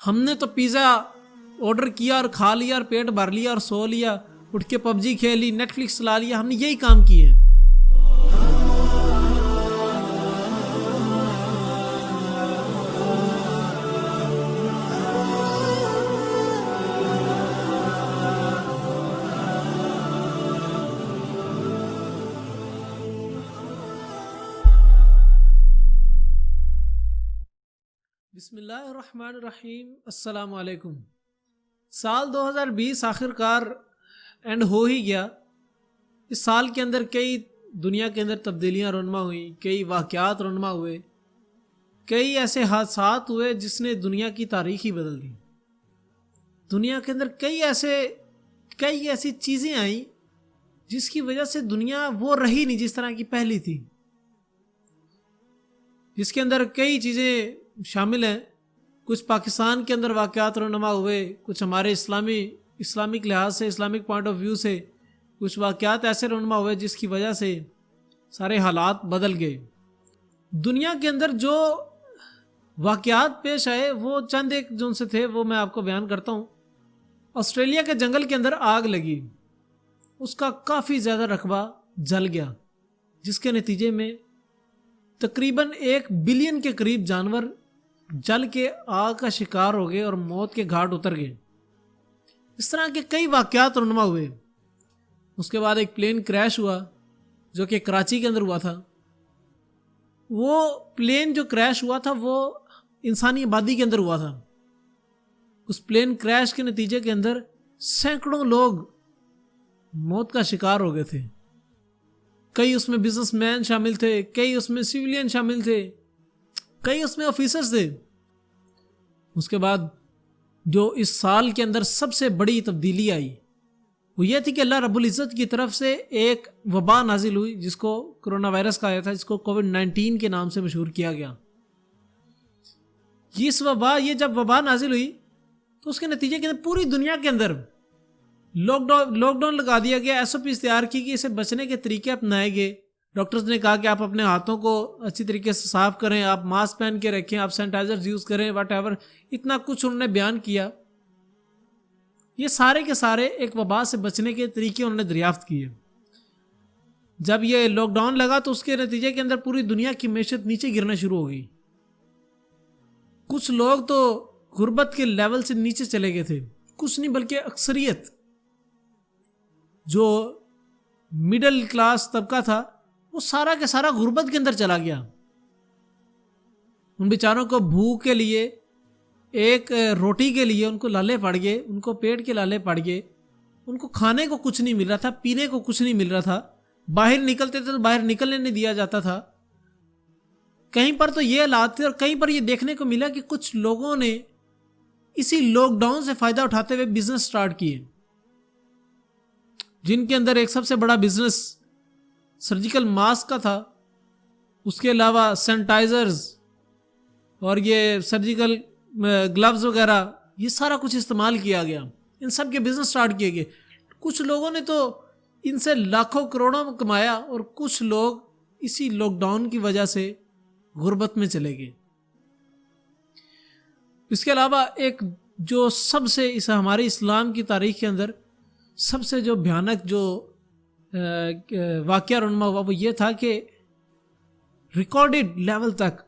ہم نے تو پیزا آرڈر کیا اور کھا لیا اور پیٹ بھر لیا اور سو لیا، اٹھ کے پب جی کھیلی، نیٹ فلکس چلا لیا، ہم نے یہی کام کیے ہیں۔ بسم اللہ الرحمن الرحیم، السلام علیکم۔ سال 2020 آخر کار اینڈ ہو ہی گیا۔ اس سال کے اندر کئی دنیا کے اندر تبدیلیاں رونما ہوئیں، کئی واقعات رونما ہوئے، کئی ایسے حادثات ہوئے جس نے دنیا کی تاریخ ہی بدل دی۔ دنیا کے اندر کئی ایسی چیزیں آئیں جس کی وجہ سے دنیا وہ رہی نہیں جس طرح کی پہلی تھی، جس کے اندر کئی چیزیں شامل ہیں۔ کچھ پاکستان کے اندر واقعات رونما ہوئے، کچھ ہمارے اسلامک لحاظ سے، اسلامک پوائنٹ آف ویو سے کچھ واقعات ایسے رونما ہوئے جس کی وجہ سے سارے حالات بدل گئے۔ دنیا کے اندر جو واقعات پیش آئے وہ چند ایک جو ان سے تھے وہ میں آپ کو بیان کرتا ہوں۔ آسٹریلیا کے جنگل کے اندر آگ لگی، اس کا کافی زیادہ رقبہ جل گیا، جس کے نتیجے میں تقریباً 1 بلین کے قریب جانور جل کے آگ کا شکار ہو گئے اور موت کے گھاٹ اتر گئے۔ اس طرح کے کئی واقعات رونما ہوئے۔ اس کے بعد ایک پلین کریش ہوا جو کہ کراچی کے اندر ہوا تھا۔ وہ پلین جو کریش ہوا تھا وہ انسانی آبادی کے اندر ہوا تھا۔ اس پلین کریش کے نتیجے کے اندر سینکڑوں لوگ موت کا شکار ہو گئے تھے۔ کئی اس میں بزنس مین شامل تھے، کئی اس میں سویلین شامل تھے، کئی اس میں آفیسرز تھے۔ اس کے بعد جو اس سال کے اندر سب سے بڑی تبدیلی آئی وہ یہ تھی کہ اللہ رب العزت کی طرف سے ایک وبا نازل ہوئی جس کو کرونا وائرس کہا جاتا ہے، جس کو کووڈ-19 کے نام سے مشہور کیا گیا۔ یہ جب وبا نازل ہوئی تو اس کے نتیجے کے اندر پوری دنیا کے اندر لاک ڈاؤن لگا دیا گیا۔ SOPs تیار کی کہ اسے بچنے کے طریقے اپنائے گئے۔ ڈاکٹرز نے کہا کہ آپ اپنے ہاتھوں کو اچھی طریقے سے صاف کریں، آپ ماسک پہن کے رکھیں، آپ سینیٹائزر یوز کریں، واٹ ایور، اتنا کچھ انہوں نے بیان کیا۔ یہ سارے کے سارے ایک وبا سے بچنے کے طریقے انہوں نے دریافت کیے۔ جب یہ لاک ڈاؤن لگا تو اس کے نتیجے کے اندر پوری دنیا کی معیشت نیچے گرنا شروع ہو گئی۔ کچھ لوگ تو غربت کے لیول سے نیچے چلے گئے تھے، کچھ نہیں بلکہ اکثریت جو مڈل کلاس طبقہ تھا وہ سارا کے سارا غربت کے اندر چلا گیا۔ ان بیچاروں کو بھوک کے لیے، ایک روٹی کے لیے ان کو لالے پڑ گئے، ان کو پیٹ کے لالے پڑ گئے، ان کو کھانے کو کچھ نہیں مل رہا تھا، پینے کو کچھ نہیں مل رہا تھا، باہر نکلتے تھے تو باہر نکلنے نہیں دیا جاتا تھا۔ کہیں پر تو یہ حالات تھے اور کہیں پر یہ دیکھنے کو ملا کہ کچھ لوگوں نے اسی لاک ڈاؤن سے فائدہ اٹھاتے ہوئے بزنس سٹارٹ کیے، جن کے اندر ایک سب سے بڑا بزنس سرجیکل ماسک کا تھا۔ اس کے علاوہ سینیٹائزرز اور یہ سرجیکل گلوز وغیرہ، یہ سارا کچھ استعمال کیا گیا، ان سب کے بزنس سٹارٹ کیے گئے۔ کچھ لوگوں نے تو ان سے لاکھوں کروڑوں کمایا اور کچھ لوگ اسی لاک ڈاؤن کی وجہ سے غربت میں چلے گئے۔ اس کے علاوہ ایک جو سب سے ہمارے اسلام کی تاریخ کے اندر سب سے جو بھیانک جو واقعہ رونما ہوا وہ یہ تھا کہ ریکارڈڈ لیول تک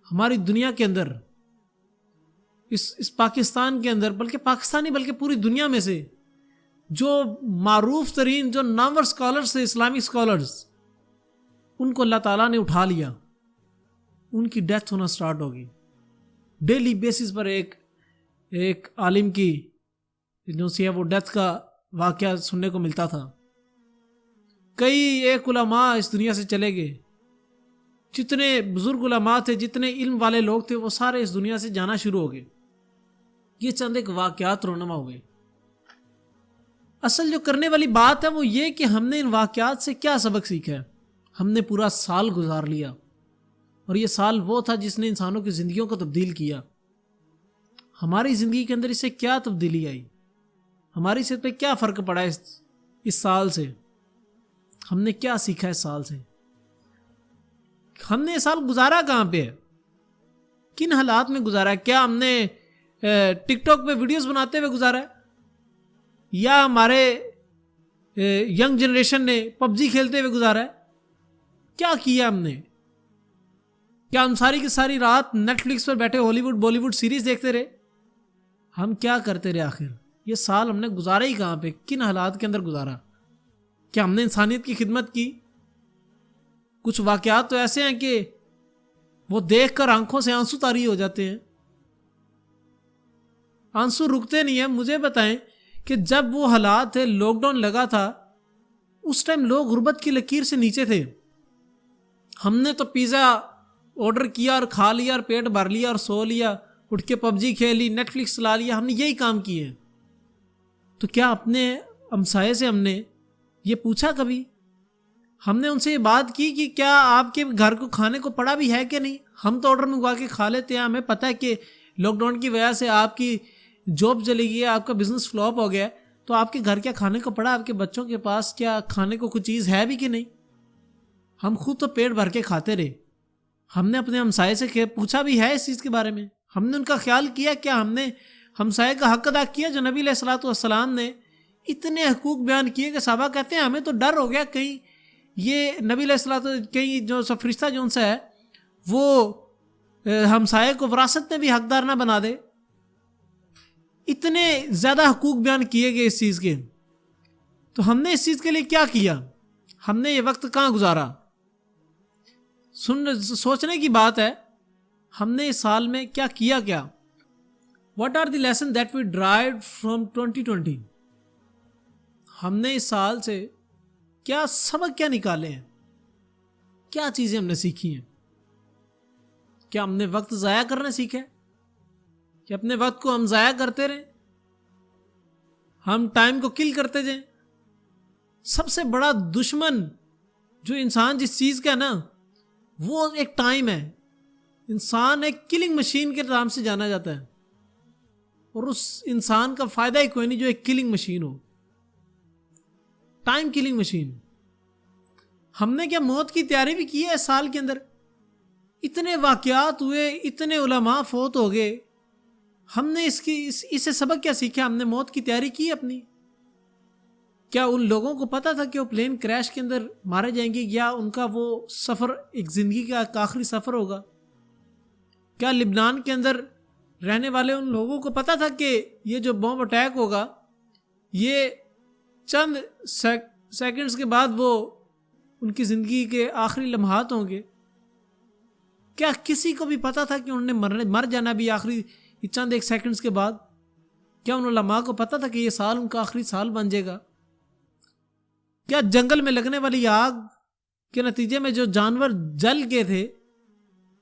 ہماری دنیا کے اندر، اس پاکستان کے اندر، بلکہ پوری دنیا میں سے جو معروف ترین جو نامور اسکالرز تھے، اسلامک اسکالرز، ان کو اللہ تعالیٰ نے اٹھا لیا، ان کی ڈیتھ ہونا سٹارٹ ہوگی۔ ڈیلی بیسس پر ایک عالم کی جو سی ہے وہ ڈیتھ کا واقعہ سننے کو ملتا تھا۔ کئی ایک علماء اس دنیا سے چلے گئے، جتنے بزرگ علماء تھے، جتنے علم والے لوگ تھے، وہ سارے اس دنیا سے جانا شروع ہو گئے۔ یہ چند ایک واقعات رونما ہوئے۔ اصل جو کرنے والی بات ہے وہ یہ کہ ہم نے ان واقعات سے کیا سبق سیکھا ہے۔ ہم نے پورا سال گزار لیا اور یہ سال وہ تھا جس نے انسانوں کی زندگیوں کو تبدیل کیا۔ ہماری زندگی کے اندر اس سے کیا تبدیلی آئی، ہماری صحت پہ کیا فرق پڑا اس سال سے، ہم نے کیا سیکھا اس سال سے، ہم نے یہ سال گزارا کہاں پہ ہے، کن حالات میں گزارا ہے۔ کیا ہم نے ٹک ٹاک پہ ویڈیوز بناتے ہوئے گزارا ہے، یا ہمارے ینگ جنریشن نے پب جی کھیلتے ہوئے گزارا ہے؟ کیا کیا ہم نے؟ کیا ہم ساری کی ساری رات نیٹ فلکس پر بیٹھے ہالی ووڈ بالی ووڈ سیریز دیکھتے رہے؟ ہم کیا کرتے رہے آخر؟ یہ سال ہم نے گزارا ہی کہاں پہ، کن حالات کے اندر گزارا؟ کیا ہم نے انسانیت کی خدمت کی؟ کچھ واقعات تو ایسے ہیں کہ وہ دیکھ کر آنکھوں سے آنسو طاری ہو جاتے ہیں، آنسو رکتے نہیں ہیں۔ مجھے بتائیں کہ جب وہ حالات تھے، لاک ڈاؤن لگا تھا، اس ٹائم لوگ غربت کی لکیر سے نیچے تھے۔ ہم نے تو پیزا آرڈر کیا اور کھا لیا اور پیٹ بھر لیا اور سو لیا، اٹھ کے پب جی کھیل لی، نیٹ فلکس چلا لیا، ہم نے یہی کام کیے۔ تو کیا اپنے ہمسائے سے ہم نے یہ پوچھا کبھی؟ ہم نے ان سے یہ بات کی کہ کیا آپ کے گھر کو کھانے کو پڑا بھی ہے کہ نہیں؟ ہم تو آرڈر منگوا کے کھا لیتے ہیں، ہمیں پتہ ہے کہ لاک ڈاؤن کی وجہ سے آپ کی جاب چلی گئی ہے، آپ کا بزنس فلاپ ہو گیا ہے، تو آپ کے گھر کیا کھانے کو پڑا؟ آپ کے بچوں کے پاس کیا کھانے کو کچھ چیز ہے بھی کہ نہیں؟ ہم خود تو پیٹ بھر کے کھاتے رہے۔ ہم نے اپنے ہمسائے سے پوچھا بھی ہے اس چیز کے بارے میں؟ ہم نے ان کا خیال کیا؟ کیا ہم نے ہمسائے کا حق ادا کیا جو نبی علیہ الصلوۃ والسلام نے اتنے حقوق بیان کیے کہ صحابہ کہتے ہیں ہمیں تو ڈر ہو گیا کہیں یہ نبی علیہ الصلوۃ کہیں جو فرشتہ جو ان سے ہے وہ ہمسائے کو وراثت میں بھی حقدار نہ بنا دے۔ اتنے زیادہ حقوق بیان کیے گئے اس چیز کے، تو ہم نے اس چیز کے لیے کیا کیا؟ ہم نے یہ وقت کہاں گزارا؟ سوچنے کی بات ہے، ہم نے اس سال میں کیا کیا؟ کیا what are the lesson that we derived from 2020؟ ہم نے اس سال سے کیا سبق کیا نکالے ہیں؟ کیا چیزیں ہم نے سیکھی ہیں؟ کیا ہم نے وقت ضائع کرنا سیکھا ہے کہ اپنے وقت کو ہم ضائع کرتے رہیں، ہم ٹائم کو کل کرتے جائیں؟ سب سے بڑا دشمن جو انسان جس چیز کا ہے نا، وہ ایک ٹائم ہے۔ انسان ایک کلنگ مشین کے نام سے جانا جاتا ہے، اور اس انسان کا فائدہ ہی کوئی نہیں جو ایک کلنگ مشین ہو، ٹائم کلنگ مشین۔ ہم نے کیا موت کی تیاری بھی کی ہے اس سال کے اندر؟ اتنے واقعات ہوئے، اتنے علماء فوت ہو گئے، ہم نے اس سے سبق کیا سیکھا؟ ہم نے موت کی تیاری کی اپنی؟ کیا ان لوگوں کو پتا تھا کہ وہ پلین کریش کے اندر مارے جائیں گے، یا ان کا وہ سفر ایک زندگی کا آخری سفر ہوگا؟ کیا لبنان کے اندر رہنے والے ان لوگوں کو پتا تھا کہ یہ جو بم اٹیک ہوگا یہ چند سیکنڈز کے بعد وہ ان کی زندگی کے آخری لمحات ہوں گے؟ کیا کسی کو بھی پتا تھا کہ انہوں نے مر جانا بھی آخری چند ایک سیکنڈز کے بعد؟ کیا ان علماء کو پتا تھا کہ یہ سال ان کا آخری سال بن جائے گا؟ کیا جنگل میں لگنے والی آگ کے نتیجے میں جو جانور جل گئے تھے،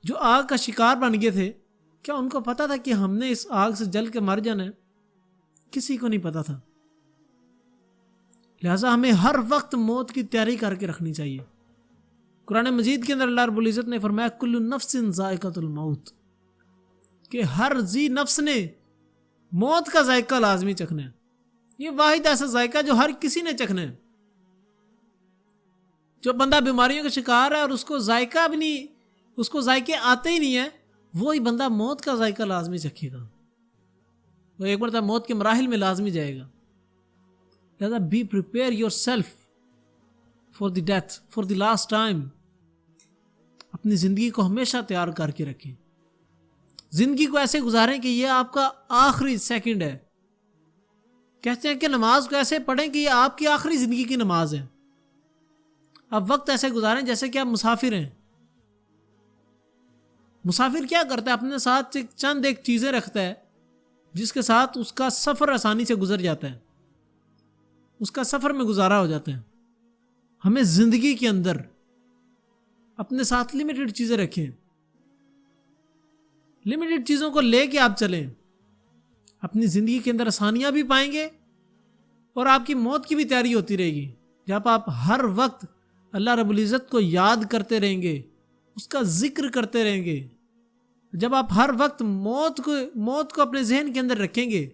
جو آگ کا شکار بن گئے تھے، کیا ان کو پتا تھا کہ ہم نے اس آگ سے جل کے مر جانا ہے؟ کسی کو نہیں پتا تھا۔ لہٰذا ہمیں ہر وقت موت کی تیاری کر کے رکھنی چاہیے۔ قرآن مجید کے اندر اللہ رب العزت نے فرمایا کل نفس ذائقۃ الموت، کہ ہر ذی نفس نے موت کا ذائقہ لازمی چکھنا ہے۔ یہ واحد ایسا ذائقہ جو ہر کسی نے چکھنا ہے۔ جو بندہ بیماریوں کا شکار ہے اور اس کو ذائقہ بھی نہیں، اس کو ذائقے آتے ہی نہیں ہے، وہی بندہ موت کا ذائقہ لازمی چکھے گا، وہ ایک مرتبہ موت کے مراحل میں لازمی جائے گا۔ لہذا be prepare yourself for the death, for the last time. اپنی زندگی کو ہمیشہ تیار کر کے رکھیں، زندگی کو ایسے گزاریں کہ یہ آپ کا آخری سیکنڈ ہے۔ کہتے ہیں کہ نماز کو ایسے پڑھیں کہ یہ آپ کی آخری زندگی کی نماز ہے۔ اب وقت ایسے گزاریں جیسے کہ آپ مسافر ہیں۔ مسافر کیا کرتا ہے؟ اپنے ساتھ چند ایک چیزیں رکھتا ہے جس کے ساتھ اس کا سفر آسانی سے گزر جاتا ہے، اس کا سفر میں گزارا ہو جاتا ہے۔ ہمیں زندگی کے اندر اپنے ساتھ لمیٹڈ چیزیں رکھیں، لمیٹڈ چیزوں کو لے کے آپ چلیں، اپنی زندگی کے اندر آسانیاں بھی پائیں گے اور آپ کی موت کی بھی تیاری ہوتی رہے گی۔ جب آپ ہر وقت اللہ رب العزت کو یاد کرتے رہیں گے، اس کا ذکر کرتے رہیں گے، جب آپ ہر وقت موت کو اپنے ذہن کے اندر رکھیں گے،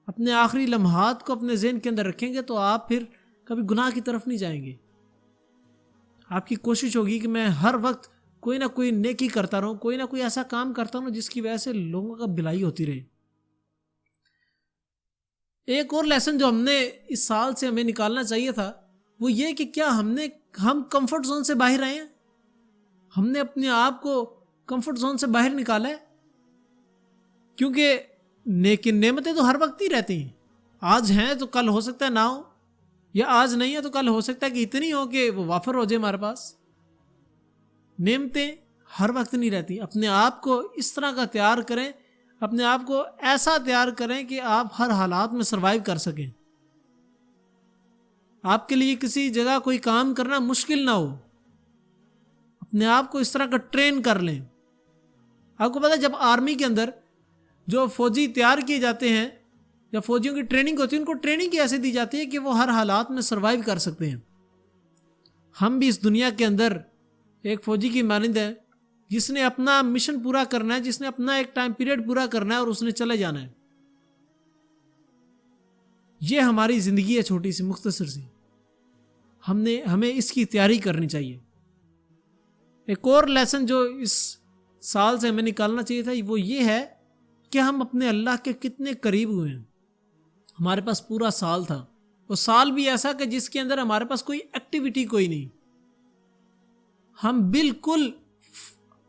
اپنے آخری لمحات کو اپنے ذہن کے اندر رکھیں گے، تو آپ پھر کبھی گناہ کی طرف نہیں جائیں گے۔ آپ کی کوشش ہوگی کہ میں ہر وقت کوئی نہ کوئی نیکی کرتا رہوں، کوئی نہ کوئی ایسا کام کرتا رہوں جس کی وجہ سے لوگوں کا بھلائی ہوتی رہے۔ ایک اور لیسن جو ہم نے اس سال سے ہمیں نکالنا چاہیے تھا وہ یہ کہ کیا ہم کمفرٹ زون سے باہر آئے ہیں؟ ہم نے اپنے آپ کو کمفرٹ زون سے باہر نکالا ہے؟ کیونکہ نعمتیں تو ہر وقت ہی رہتی ہیں، آج ہیں تو کل ہو سکتا ہے نہ ہو، یا آج نہیں ہے تو کل ہو سکتا ہے کہ اتنی ہو کہ وہ وافر ہو جائے ہمارے پاس۔ نعمتیں ہر وقت نہیں رہتی۔ اپنے آپ کو اس طرح کا تیار کریں، اپنے آپ کو ایسا تیار کریں کہ آپ ہر حالات میں سروائیو کر سکیں۔ آپ کے لیے کسی جگہ کوئی کام کرنا مشکل نہ ہو، اپنے آپ کو اس طرح کا ٹرین کر لیں۔ آپ کو پتہ ہے جب آرمی کے اندر جو فوجی تیار کیے جاتے ہیں یا فوجیوں کی ٹریننگ ہوتی ہے، ان کو ٹریننگ ایسے دی جاتی ہے کہ وہ ہر حالات میں سروائیو کر سکتے ہیں۔ ہم بھی اس دنیا کے اندر ایک فوجی کی مانند ہیں جس نے اپنا مشن پورا کرنا ہے، جس نے اپنا ایک ٹائم پیریڈ پورا کرنا ہے اور اس نے چلے جانا ہے۔ یہ ہماری زندگی ہے چھوٹی سی مختصر سی، ہمیں اس کی تیاری کرنی چاہیے۔ ایک اور لیسن جو اس سال سے ہمیں نکالنا چاہیے تھا وہ یہ ہے کہ ہم اپنے اللہ کے کتنے قریب ہوئے ہیں۔ ہمارے پاس پورا سال تھا، وہ سال بھی ایسا کہ جس کے اندر ہمارے پاس کوئی ایکٹیویٹی کوئی نہیں، ہم بالکل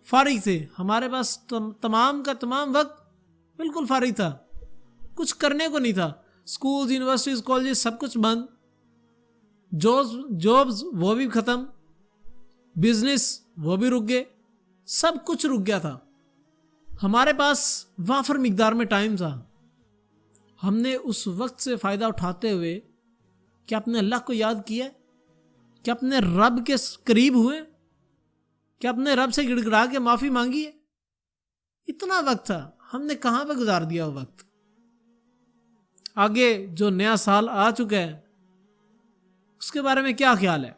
فارغ تھے، ہمارے پاس تمام کا تمام وقت بالکل فارغ تھا، کچھ کرنے کو نہیں تھا۔ سکولز، یونیورسٹیز، کالجز سب کچھ بند، جابز وہ بھی ختم، بزنس وہ بھی رک گئے، سب کچھ رک گیا تھا۔ ہمارے پاس وافر مقدار میں ٹائم تھا۔ ہم نے اس وقت سے فائدہ اٹھاتے ہوئے کیا اپنے اللہ کو یاد کیا؟ کیا اپنے رب کے قریب ہوئے؟ کیا اپنے رب سے گڑ گڑا کے معافی مانگی ہے؟ اتنا وقت تھا، ہم نے کہاں پہ گزار دیا وہ وقت؟ آگے جو نیا سال آ چکا ہے اس کے بارے میں کیا خیال ہے؟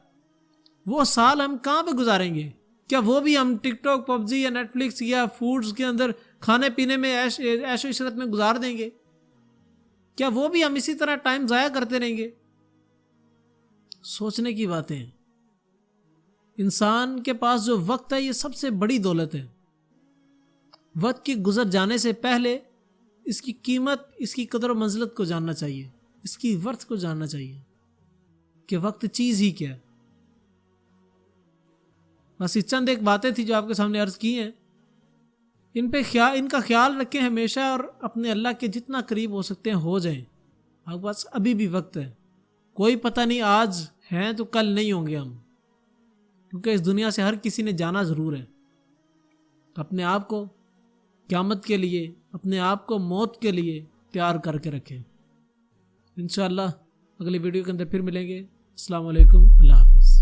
وہ سال ہم کہاں پہ گزاریں گے؟ کیا وہ بھی ہم ٹک ٹاک، پب جی یا نیٹ فلکس یا فوڈز کے اندر کھانے پینے میں عیش و عشرت میں گزار دیں گے؟ کیا وہ بھی ہم اسی طرح ٹائم ضائع کرتے رہیں گے؟ سوچنے کی باتیں ہیں۔ انسان کے پاس جو وقت ہے یہ سب سے بڑی دولت ہے۔ وقت کے گزر جانے سے پہلے اس کی قیمت، اس کی قدر و منزلت کو جاننا چاہیے، اس کی ورتھ کو جاننا چاہیے کہ وقت چیز ہی کیا ہے۔ بس یہ چند ایک باتیں تھی جو آپ کے سامنے عرض کی ہیں، ان کا خیال رکھیں ہمیشہ، اور اپنے اللہ کے جتنا قریب ہو سکتے ہیں ہو جائیں۔ آپ کے پاس ابھی بھی وقت ہے، کوئی پتہ نہیں آج ہیں تو کل نہیں ہوں گے ہم، کیونکہ اس دنیا سے ہر کسی نے جانا ضرور ہے۔ اپنے آپ کو قیامت کے لیے، اپنے آپ کو موت کے لیے تیار کر کے رکھیں۔ انشاءاللہ اگلی ویڈیو کے اندر پھر ملیں گے۔ السلام علیکم، اللہ حافظ۔